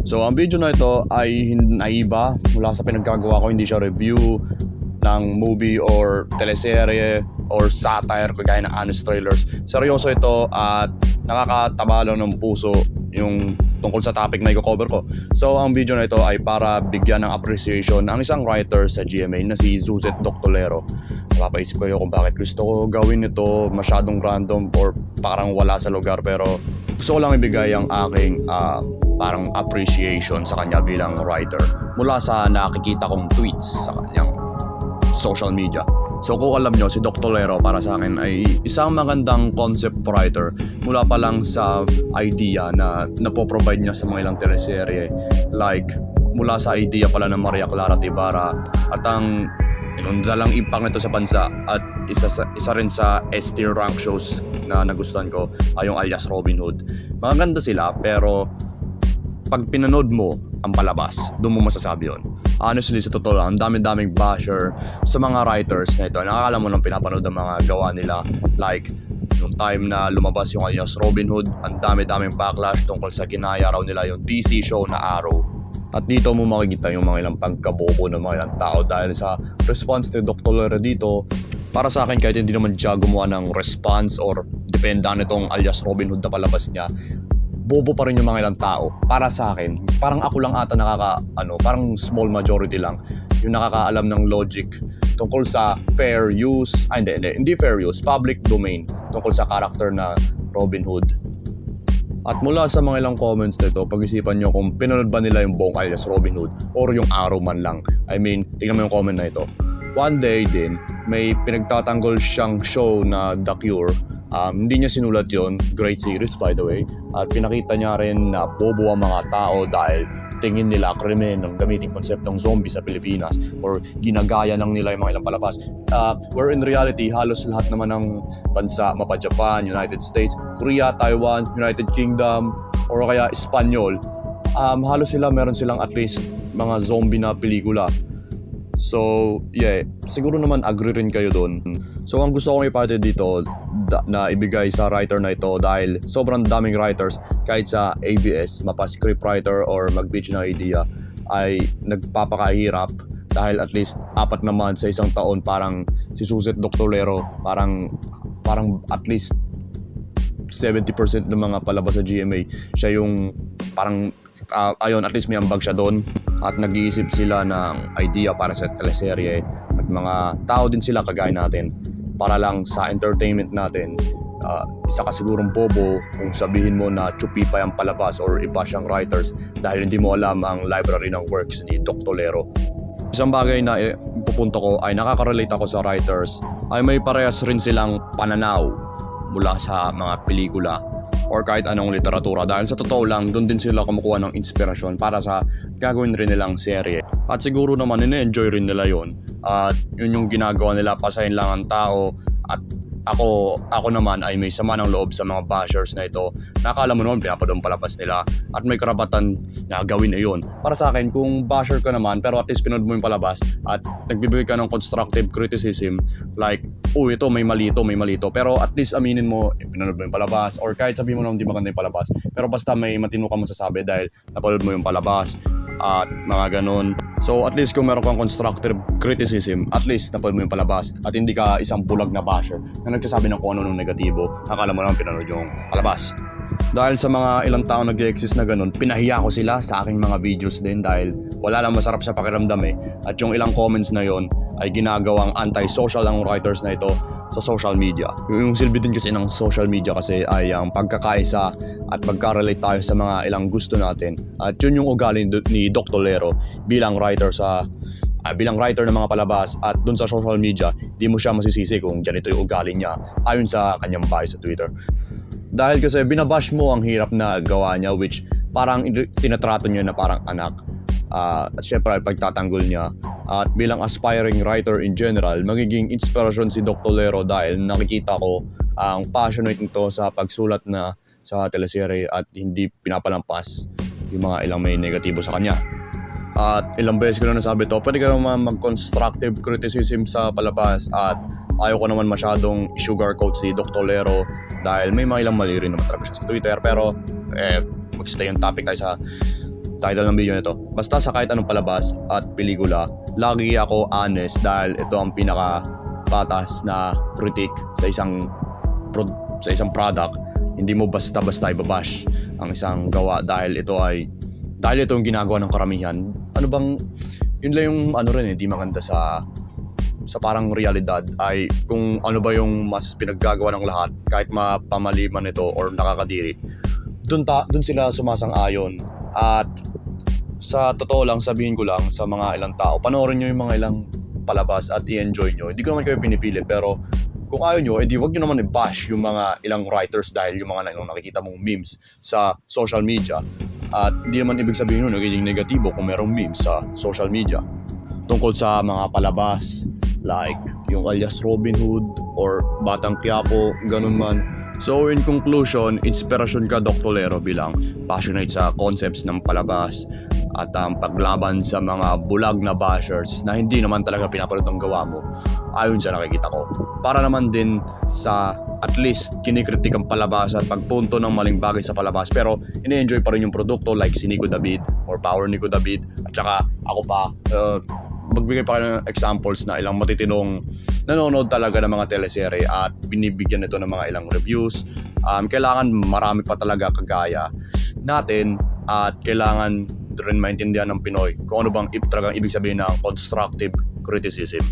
So ang video na ito ay naiba mula sa pinaggagawa ko, hindi siya review ng movie or teleserye or satire kagaya ng Honest Trailers. Seryoso ito at nakakatabalo ng puso yung tungkol sa topic na i-cover ko. So ang video na ito ay para bigyan ng appreciation ang isang writer sa GMA na si Zuzet Doctolero. Napapaisip kayo kung bakit gusto ko gawin ito, masyadong random or parang wala sa lugar, pero gusto ko lang ibigay ang aking parang appreciation sa kanya bilang writer mula sa nakikita kong tweets sa kanyang social media. So kung alam nyo, si Doctolero para sa akin ay isang magandang concept writer mula pa lang sa idea na napoprovide niya sa mga ilang teleserye, like mula sa idea pala ng Maria Clara Tibara at ang dalang impact nito sa bansa, at isa rin sa S-tier rank shows na nagustuhan ko ay yung alias Robin Hood. Maganda sila, pero pag pinanood mo ang palabas, doon mo masasabi yun. Honestly, sa totoo lang, ang dami-daming basher sa mga writers na ito. Nakakala mo nang pinapanood ang mga gawa nila. Like, nung time na lumabas yung alias Robin Hood, ang dami-daming backlash tungkol sa ginaya raw nila yung DC show na Arrow. At dito mo makikita yung mga ilang pagkabobo ng mga ilang tao dahil sa response ni Doctolero dito. Para sa akin, kahit hindi naman siya gumawa ng response or dependa nitong alias Robin Hood na palabas niya, bobo pa rin yung mga ilang tao. Para sa akin, parang ako lang ata parang small majority lang yung nakakaalam ng logic tungkol sa fair use, hindi fair use, public domain tungkol sa character na Robin Hood. At mula sa mga ilang comments nito, pag-isipan nyo kung pinanood ba nila yung buong alias Robin Hood or yung Arrow man lang. I mean, tingnan mo yung comment na ito. One day din, may pinagtatanggol siyang show na The Cure. Hindi niya sinulat yon, great series by the way. At pinakita niya rin na bobo ang mga tao dahil tingin nila krimen ng gamitin konseptong zombie sa Pilipinas or ginagaya lang nila yung mga ilang palabas. Where in reality, halos lahat naman ng bansa, mapa Japan, United States, Korea, Taiwan, United Kingdom, or kaya Espanyol, halos meron silang at least mga zombie na pelikula. So, yeah, siguro naman agree rin kayo doon. So, ang gusto kong iparte dito na ibigay sa writer na ito dahil sobrang daming writers kahit sa ABS, mapa scriptwriter or mag-pitch ng idea ay nagpapakahirap dahil at least 4 naman sa isang taon. Parang si Zuzet Doctolero, parang at least 70% ng mga palabas sa GMA, siya yung parang at least may ambag siya doon. At nag-iisip sila ng idea para sa teleserye at mga tao din sila kagaya natin para lang sa entertainment natin. Isa ka sigurong bobo kung sabihin mo na chupi pa yung palabas or iba siyang writers dahil hindi mo alam ang library ng works ni Doctolero. Isang bagay na pupunto ko ay nakaka-relate ako sa writers ay may parehas rin silang pananaw mula sa mga pelikula or kahit anong literatura, dahil sa totoo lang doon din sila kumukuha ng inspirasyon para sa gagawin rin nilang serye. At siguro naman ine-enjoy rin nila yon. At yun yung ginagawa nila, pasahin lang ang tao. At ako naman ay may sama ng loob sa mga bashers na ito. Nakakala mo naman pinapadong palabas nila at may karapatan na gawin na yun. Para sa akin, kung basher ka naman pero at least pinanood mo yung palabas at nagbibigay ka ng constructive criticism, like, ito may mali ito, pero at least aminin mo, pinanood mo yung palabas, or kahit sabihin mo na hindi maganda yung palabas, pero basta may matino ka masasabi dahil napanood mo yung palabas at mga ganon. So at least kung meron kang constructive criticism, at least napanood mo yung palabas at hindi ka isang bulag na basher na nagsasabi ng kung ano ng negatibo, akala mo naman pinanood yung palabas. Dahil sa mga ilang taong nag-exist na ganun, pinahiya ko sila sa aking mga videos din dahil wala lang masarap sa pakiramdam At yung ilang comments na yon ay ginagawang anti-social ng writers na ito sa social media. Yung silbi din kasi ng social media kasi ay ang pagkakaisa at pagka-relate tayo sa mga ilang gusto natin. At yun yung ugali ni Doctolero bilang writer ng mga palabas, at dun sa social media, di mo siya masisisi kung ganito yung ugali niya ayon sa kanyang bio sa Twitter. Dahil kasi binabash mo ang hirap na gawa niya, which parang tinatrato niya na parang anak. At syempre ay pagtatanggol niya. At bilang aspiring writer in general, magiging inspirasyon si Doctolero dahil nakikita ko ang passionate nito sa pagsulat na sa teleserye at hindi pinapalampas yung mga ilang may negatibo sa kanya. At ilang beses ko na nasabi to, pwede ka naman mag-constructive criticism sa palabas, at ayaw ko naman masyadong sugarcoat si Doctolero dahil may mga ilang mali rin naman talaga siya sa Twitter, pero magstay on topic tayo sa title ng video nito. Basta sa kahit anong palabas at pelikula, lagi ako honest dahil ito ang pinaka patas na critic sa isang product. Hindi mo basta-basta ibabash ang isang gawa dahil ito yung ginagawa ng karamihan. Ano bang yun lang yung di maganda sa parang realidad ay kung ano ba yung mas pinaggagawa ng lahat kahit mapamali man ito or nakakadiri. Dun sila sumasang-ayon. At sa totoo lang, sabihin ko lang sa mga ilang tao, panoorin nyo yung mga ilang palabas at i-enjoy nyo. Hindi ko naman kayo pinipili, pero kung ayaw nyo, edi wag nyo naman i-bash yung mga ilang writers dahil yung mga nakikita mong memes sa social media. At hindi naman ibig sabihin nun nagiging negatibo kung merong memes sa social media tungkol sa mga palabas like yung alias Robin Hood or Batang Quiapo, ganun man. So in conclusion, inspirasyon ka Dr. Lero bilang passionate sa concepts ng palabas at ang paglaban sa mga bulag na bashers na hindi naman talaga pinapanood ang gawa mo ayon sa nakikita ko. Para naman din sa at least kinikritik ang palabas at pagpunto ng maling bagay sa palabas pero ini-enjoy pa rin yung produkto like si Nico David or Power Nico David at saka ako pa magbigay pa kayo ng examples na ilang matitinong nanonood talaga ng mga teleserye at binibigyan ito ng mga ilang reviews. Kailangan marami pa talaga kagaya natin at kailangan rin maintindihan ng Pinoy kung ano bang talagang ibig sabihin ng constructive criticism.